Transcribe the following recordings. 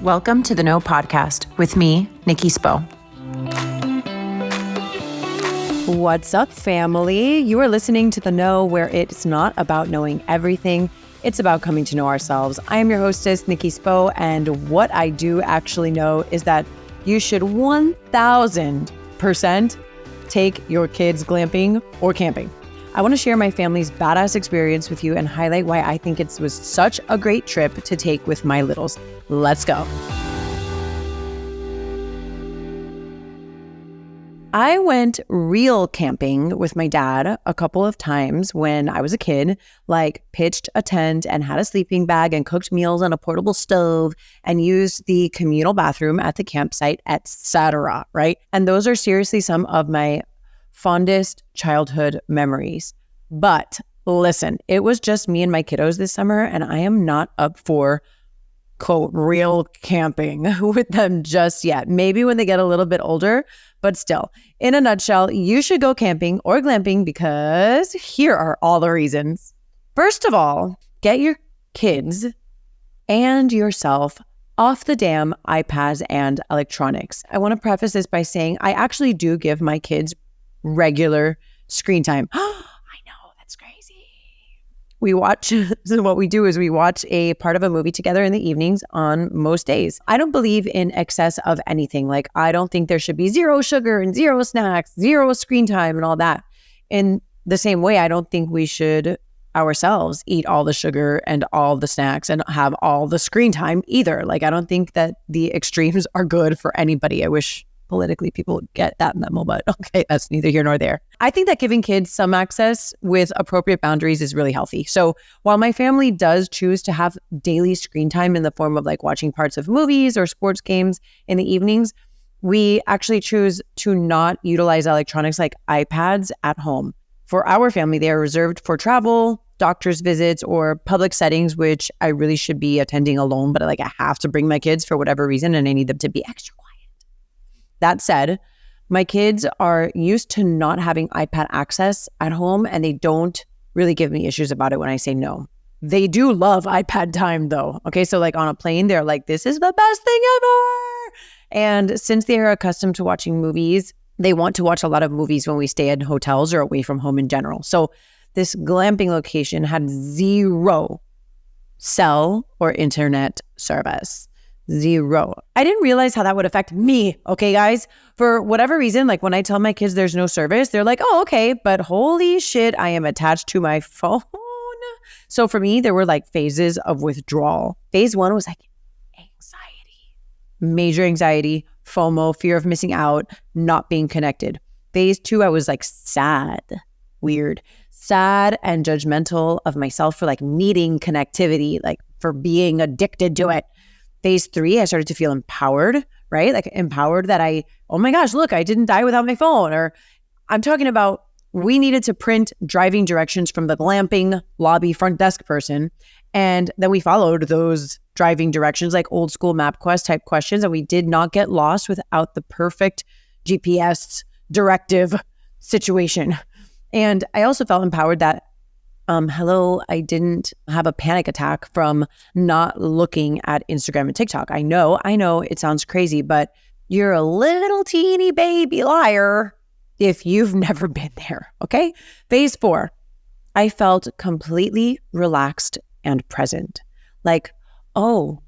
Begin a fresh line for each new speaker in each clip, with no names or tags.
Welcome to the No Podcast with me, Nikki Spo.
What's up, family? You are listening to The No, where it's not about knowing everything. It's about coming to know ourselves. I am your hostess, Nikki Spo, and what I do actually know is that you should 1000% take your kids glamping or camping. I want to share my family's badass experience with you and highlight why I think it was such a great trip to take with my littles. Let's go. I went real camping with my dad a couple of times when I was a kid, like pitched a tent and had a sleeping bag and cooked meals on a portable stove and used the communal bathroom at the campsite, etc., right? And those are seriously some of my fondest childhood memories. But listen, it was just me and my kiddos this summer, and I am not up for quote real camping with them just yet. Maybe when they get a little bit older, but still, in a nutshell, you should go camping or glamping because here are all the reasons. First of all, get your kids and yourself off the damn iPads and electronics. I want to preface this by saying I actually do give my kids regular screen time. I know, that's crazy. We watch, so what we do is we watch a part of a movie together in the evenings on most days. I don't believe in excess of anything. Like, I don't think there should be zero sugar and zero snacks, zero screen time and all that. In the same way, I don't think we should ourselves eat all the sugar and all the snacks and have all the screen time either. Like, I don't think that the extremes are good for anybody. I wish politically people get that memo, but okay, that's neither here nor there. I think that giving kids some access with appropriate boundaries is really healthy. So while my family does choose to have daily screen time in the form of like watching parts of movies or sports games in the evenings, we actually choose to not utilize electronics like iPads at home. For our family, they are reserved for travel, doctor's visits, or public settings, which I really should be attending alone, but like I have to bring my kids for whatever reason and I need them to be extra quiet. That said, my kids are used to not having iPad access at home, and they don't really give me issues about it when I say no. They do love iPad time though. Okay, so like on a plane, they're like, this is the best thing ever. And since they are accustomed to watching movies, they want to watch a lot of movies when we stay in hotels or away from home in general. So this glamping location had zero cell or internet service. Zero. I didn't realize how that would affect me. Okay, guys, for whatever reason, like when I tell my kids there's no service, they're like, oh, okay, but holy shit, I am attached to my phone. So for me, there were like phases of withdrawal. Phase one was like anxiety, major anxiety, FOMO, fear of missing out, not being connected. Phase two, I was like sad, weird, sad and judgmental of myself for like needing connectivity, like for being addicted to it. Phase three, I started to feel empowered, right? Like empowered that oh my gosh, look, I didn't die without my phone. Or I'm talking about we needed to print driving directions from the glamping lobby front desk person. And then we followed those driving directions like old school MapQuest type questions. And we did not get lost without the perfect GPS directive situation. And I also felt empowered that I didn't have a panic attack from not looking at Instagram and TikTok. I know it sounds crazy, but you're a little teeny baby liar if you've never been there, okay? Phase four, I felt completely relaxed and present. Like, oh,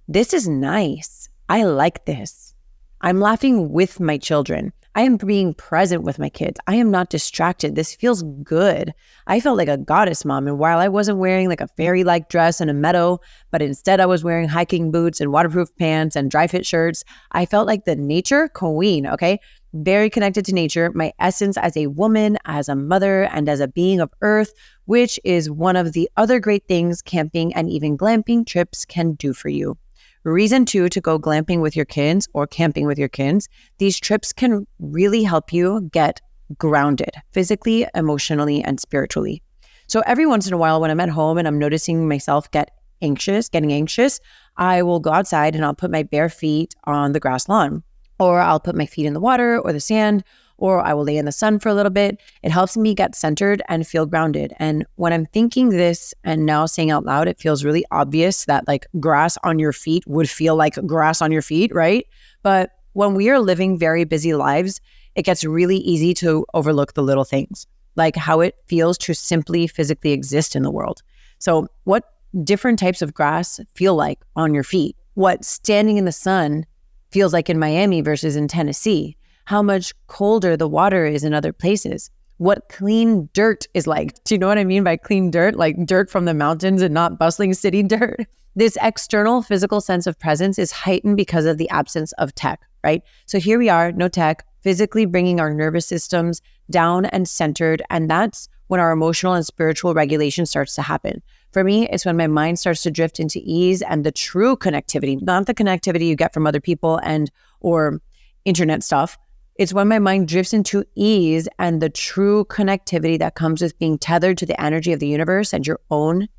this is nice. I like this. I'm laughing with my children. I am being present with my kids. I am not distracted. This feels good. I felt like a goddess mom. And while I wasn't wearing like a fairy-like dress in a meadow, but instead I was wearing hiking boots and waterproof pants and dry fit shirts, I felt like the nature queen, okay? Very connected to nature, my essence as a woman, as a mother, and as a being of earth, which is one of the other great things camping and even glamping trips can do for you. Reason two, to go glamping with your kids or camping with your kids, these trips can really help you get grounded physically, emotionally, and spiritually. So every once in a while when I'm at home and I'm noticing myself getting anxious, I will go outside and I'll put my bare feet on the grass lawn, or I'll put my feet in the water or the sand, or I will lay in the sun for a little bit. It helps me get centered and feel grounded. And when I'm thinking this and now saying out loud, it feels really obvious that like grass on your feet would feel like grass on your feet, right? But when we are living very busy lives, it gets really easy to overlook the little things, like how it feels to simply physically exist in the world. So what different types of grass feel like on your feet? What standing in the sun feels like in Miami versus in Tennessee? How much colder the water is in other places? What clean dirt is like? Do you know what I mean by clean dirt? Like dirt from the mountains and not bustling city dirt. This external physical sense of presence is heightened because of the absence of tech, right? So here we are, no tech, physically bringing our nervous systems down and centered. And that's when our emotional and spiritual regulation starts to happen. For me, it's when my mind starts to drift into ease and the true connectivity, not the connectivity you get from other people and or internet stuff. It's when my mind drifts into ease and the true connectivity that comes with being tethered to the energy of the universe and your own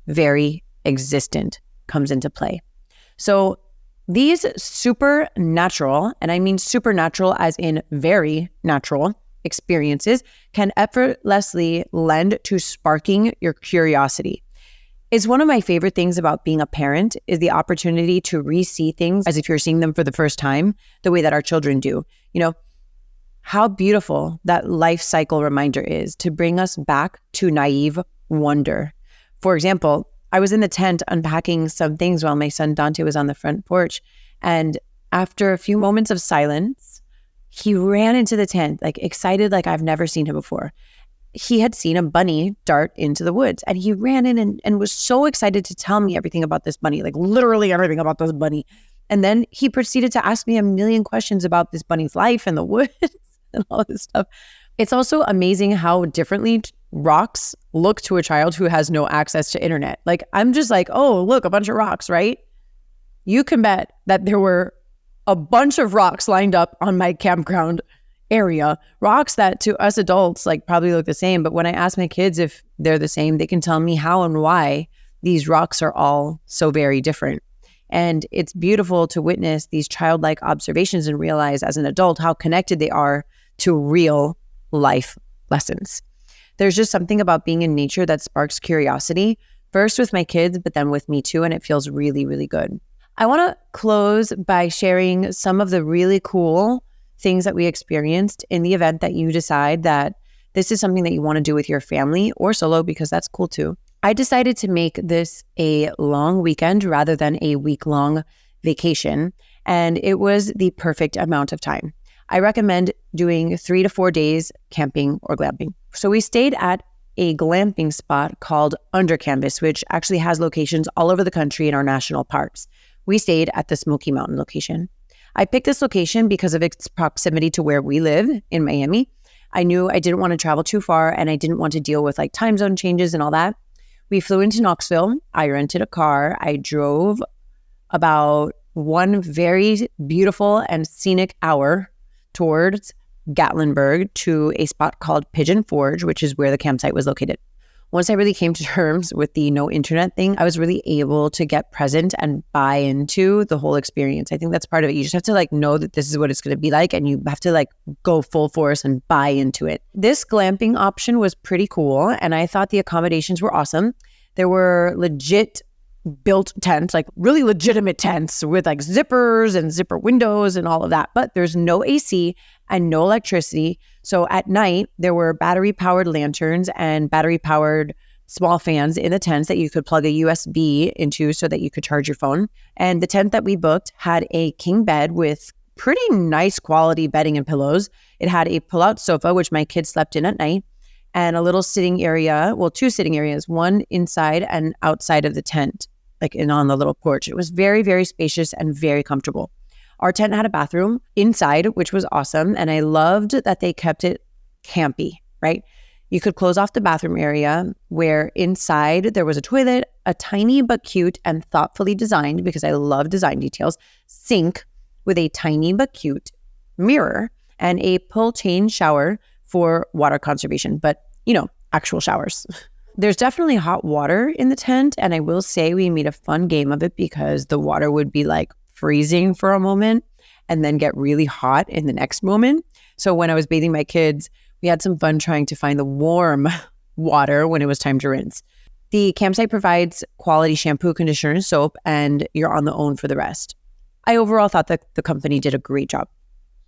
very existence comes into play. So these supernatural, and I mean supernatural as in very natural experiences, can effortlessly lend to sparking your curiosity. It's one of my favorite things about being a parent is the opportunity to re-see things as if you're seeing them for the first time, the way that our children do. You know, how beautiful that life cycle reminder is to bring us back to naive wonder. For example, I was in the tent unpacking some things while my son Dante was on the front porch. And after a few moments of silence, he ran into the tent, like excited like I've never seen him before. He had seen a bunny dart into the woods and he ran in and was so excited to tell me everything about this bunny, like literally everything about this bunny. And then he proceeded to ask me a million questions about this bunny's life in the woods and all this stuff. It's also amazing how differently rocks look to a child who has no access to internet. Like I'm just like, oh, look, a bunch of rocks, right? You can bet that there were a bunch of rocks lined up on my campground area, rocks that to us adults like probably look the same. But when I ask my kids if they're the same, they can tell me how and why these rocks are all so very different. And it's beautiful to witness these childlike observations and realize as an adult how connected they are to real life lessons. There's just something about being in nature that sparks curiosity, first with my kids, but then with me too. And it feels really, really good. I want to close by sharing some of the really cool things that we experienced in the event that you decide that this is something that you want to do with your family or solo, because that's cool too. I decided to make this a long weekend rather than a week-long vacation, and it was the perfect amount of time. I recommend doing 3 to 4 days camping or glamping. So we stayed at a glamping spot called Under Canvas, which actually has locations all over the country in our national parks. We stayed at the Smoky Mountain location. I picked this location because of its proximity to where we live in Miami. I knew I didn't want to travel too far and I didn't want to deal with like time zone changes and all that. We flew into Knoxville. I rented a car. I drove about one very beautiful and scenic hour towards Gatlinburg to a spot called Pigeon Forge, which is where the campsite was located. Once I really came to terms with the no internet thing, I was really able to get present and buy into the whole experience. I think that's part of it. You just have to like know that this is what it's going to be like, and you have to like go full force and buy into it. This glamping option was pretty cool, and I thought the accommodations were awesome. There were legit built tents, like really legitimate tents with like zippers and zipper windows and all of that, but there's no AC and no electricity. So at night, there were battery-powered lanterns and battery-powered small fans in the tents that you could plug a USB into so that you could charge your phone. And the tent that we booked had a king bed with pretty nice quality bedding and pillows. It had a pull-out sofa, which my kids slept in at night, and a little sitting area, well, 2 sitting areas, one inside and outside of the tent, like in on the little porch. It was very, very spacious and very comfortable. Our tent had a bathroom inside, which was awesome. And I loved that they kept it campy, right? You could close off the bathroom area where inside there was a toilet, a tiny but cute and thoughtfully designed, because I love design details, sink with a tiny but cute mirror and a pull chain shower for water conservation, but you know, actual showers. There's definitely hot water in the tent, and I will say we made a fun game of it because the water would be like freezing for a moment and then get really hot in the next moment. So when I was bathing my kids, we had some fun trying to find the warm water when it was time to rinse. The campsite provides quality shampoo, conditioner, and soap, and you're on the own for the rest. I overall thought that the company did a great job.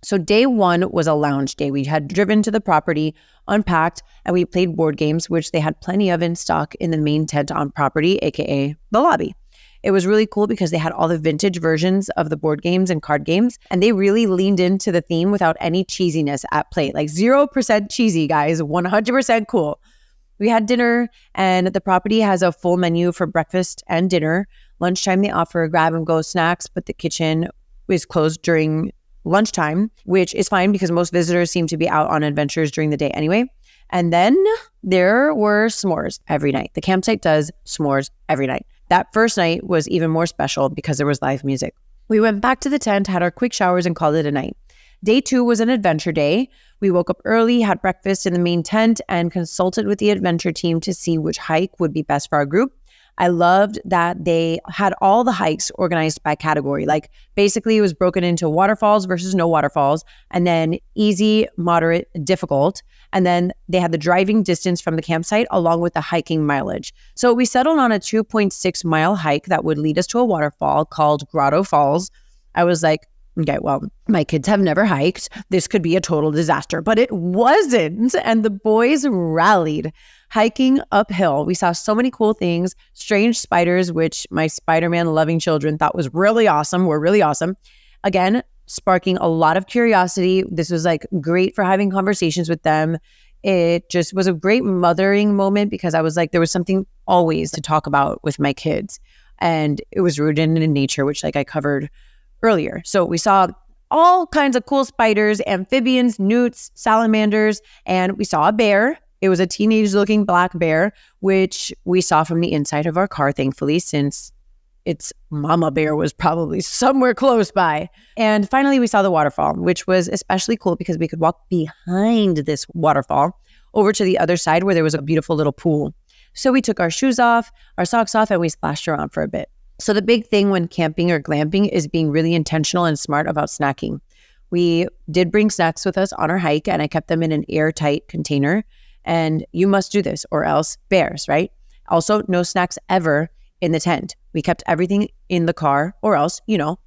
So day one was a lounge day. We had driven to the property, unpacked, and we played board games, which they had plenty of in stock in the main tent on property, aka the lobby. It was really cool because they had all the vintage versions of the board games and card games, and they really leaned into the theme without any cheesiness at play. Like 0% cheesy, guys, 100% cool. We had dinner, and the property has a full menu for breakfast and dinner. Lunchtime, they offer grab-and-go snacks, but the kitchen is closed during lunchtime, which is fine because most visitors seem to be out on adventures during the day anyway. And then there were s'mores every night. The campsite does s'mores every night. That first night was even more special because there was live music. We went back to the tent, had our quick showers, and called it a night. Day two was an adventure day. We woke up early, had breakfast in the main tent, and consulted with the adventure team to see which hike would be best for our group. I loved that they had all the hikes organized by category. Like basically it was broken into waterfalls versus no waterfalls, and then easy, moderate, difficult. And then they had the driving distance from the campsite along with the hiking mileage. So we settled on a 2.6 mile hike that would lead us to a waterfall called Grotto Falls. I was like, okay, well, my kids have never hiked. This could be a total disaster, but it wasn't. And the boys rallied. Hiking uphill, we saw so many cool things, strange spiders, which my Spider-Man loving children thought was really awesome, were really awesome. Again, sparking a lot of curiosity. This was like great for having conversations with them. It just was a great mothering moment because I was like, there was something always to talk about with my kids. And it was rooted in nature, which like I covered earlier. So we saw all kinds of cool spiders, amphibians, newts, salamanders, and we saw a bear. It was a teenage-looking black bear, which we saw from the inside of our car, thankfully, since its mama bear was probably somewhere close by. And finally, we saw the waterfall, which was especially cool because we could walk behind this waterfall over to the other side where there was a beautiful little pool. So we took our shoes off, our socks off, and we splashed around for a bit. So the big thing when camping or glamping is being really intentional and smart about snacking. We did bring snacks with us on our hike, and I kept them in an airtight container. And you must do this or else bears, right? Also, no snacks ever in the tent. We kept everything in the car or else,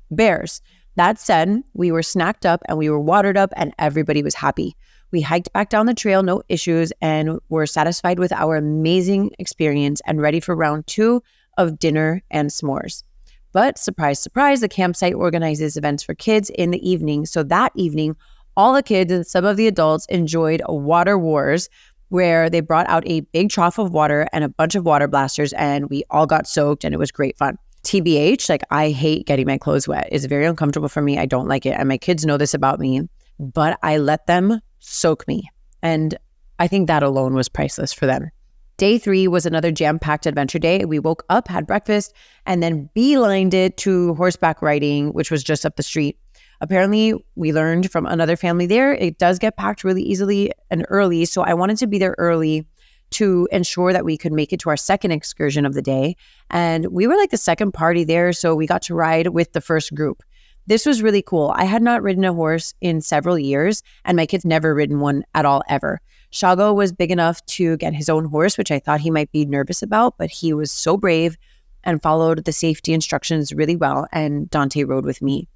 bears. That said, we were snacked up and we were watered up and everybody was happy. We hiked back down the trail, no issues, and were satisfied with our amazing experience and ready for round 2 of dinner and s'mores. But surprise, surprise, the campsite organizes events for kids in the evening. So that evening, all the kids and some of the adults enjoyed a water wars where they brought out a big trough of water and a bunch of water blasters, and we all got soaked, and it was great fun. TBH, like I hate getting my clothes wet. It's very uncomfortable for me. I don't like it. And my kids know this about me, but I let them soak me. And I think that alone was priceless for them. Day 3 was another jam-packed adventure day. We woke up, had breakfast, and then beelined it to horseback riding, which was just up the street. Apparently, we learned from another family there, it does get packed really easily and early. So I wanted to be there early to ensure that we could make it to our second excursion of the day. And we were like the second party there. So we got to ride with the first group. This was really cool. I had not ridden a horse in several years, and my kids never ridden one at all, ever. Shago was big enough to get his own horse, which I thought he might be nervous about, but he was so brave and followed the safety instructions really well. And Dante rode with me.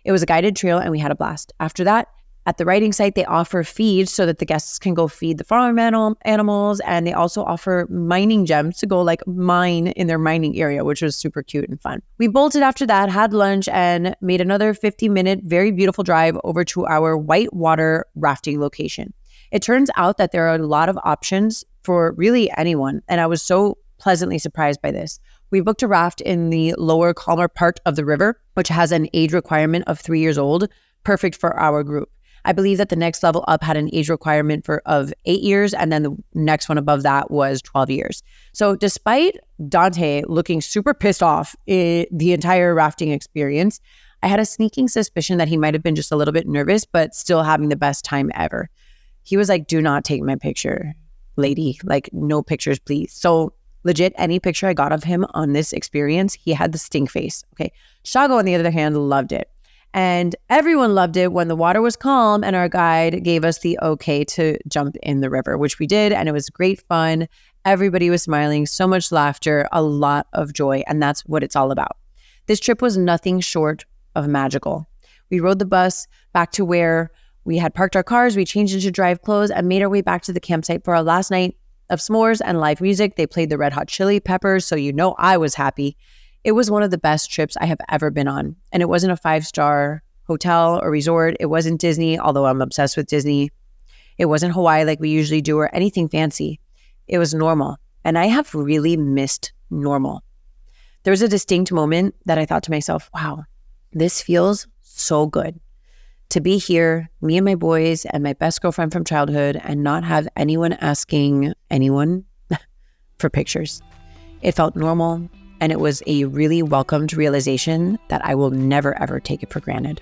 It was a guided trail and we had a blast. After that, at the riding site, they offer feeds so that the guests can go feed the farm animals. And they also offer mining gems to go like mine in their mining area, which was super cute and fun. We bolted after that, had lunch, and made another 50-minute, very beautiful drive over to our whitewater rafting location. It turns out that there are a lot of options for really anyone. And I was so pleasantly surprised by this. We booked a raft in the lower, calmer part of the river, which has an age requirement of 3 years old, perfect for our group. I believe that the next level up had an age requirement of 8 years, and then the next one above that was 12 years. So despite Dante looking super pissed off the entire rafting experience, I had a sneaking suspicion that he might have been just a little bit nervous, but still having the best time ever. He was like, "Do not take my picture, lady. Like, no pictures, please." So legit, any picture I got of him on this experience, he had the stink face. Okay. Shago, on the other hand, loved it. And everyone loved it when the water was calm and our guide gave us the okay to jump in the river, which we did. And it was great fun. Everybody was smiling, so much laughter, a lot of joy. And that's what it's all about. This trip was nothing short of magical. We rode the bus back to where we had parked our cars. We changed into drive clothes and made our way back to the campsite for our last night of s'mores and live music. They played the Red Hot Chili Peppers, so you know I was happy. It was one of the best trips I have ever been on. And it wasn't a 5-star hotel or resort. It wasn't Disney, although I'm obsessed with Disney. It wasn't Hawaii like we usually do or anything fancy. It was normal. And I have really missed normal. There was a distinct moment that I thought to myself, wow, this feels so good. To be here, me and my boys and my best girlfriend from childhood, and not have anyone asking anyone for pictures. It felt normal, and it was a really welcomed realization that I will never, ever take it for granted.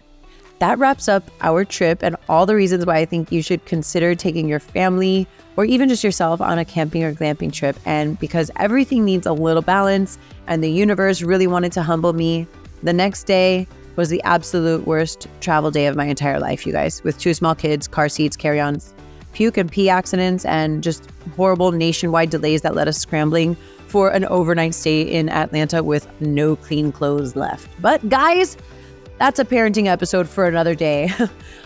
That wraps up our trip and all the reasons why I think you should consider taking your family or even just yourself on a camping or glamping trip. And because everything needs a little balance and the universe really wanted to humble me, the next day was the absolute worst travel day of my entire life, you guys, with 2 small kids, car seats, carry-ons, puke and pee accidents, and just horrible nationwide delays that led us scrambling for an overnight stay in Atlanta with no clean clothes left. But guys, that's a parenting episode for another day.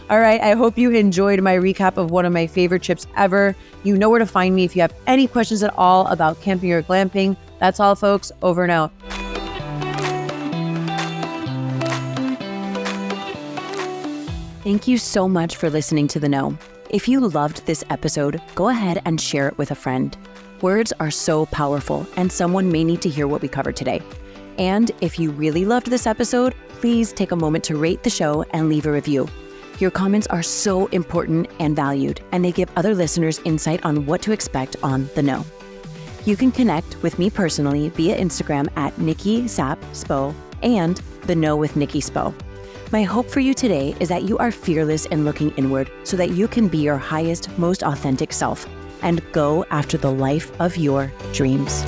All right, I hope you enjoyed my recap of one of my favorite trips ever. You know where to find me if you have any questions at all about camping or glamping. That's all, folks. Over and out. Thank you so much for listening to The Know. If you loved this episode, go ahead and share it with a friend. Words are so powerful, and someone may need to hear what we covered today. And if you really loved this episode, please take a moment to rate the show and leave a review. Your comments are so important and valued, and they give other listeners insight on what to expect on The Know. You can connect with me personally via Instagram at Nikki Spo and The Know with Nikki Spo. My hope for you today is that you are fearless in looking inward so that you can be your highest, most authentic self and go after the life of your dreams.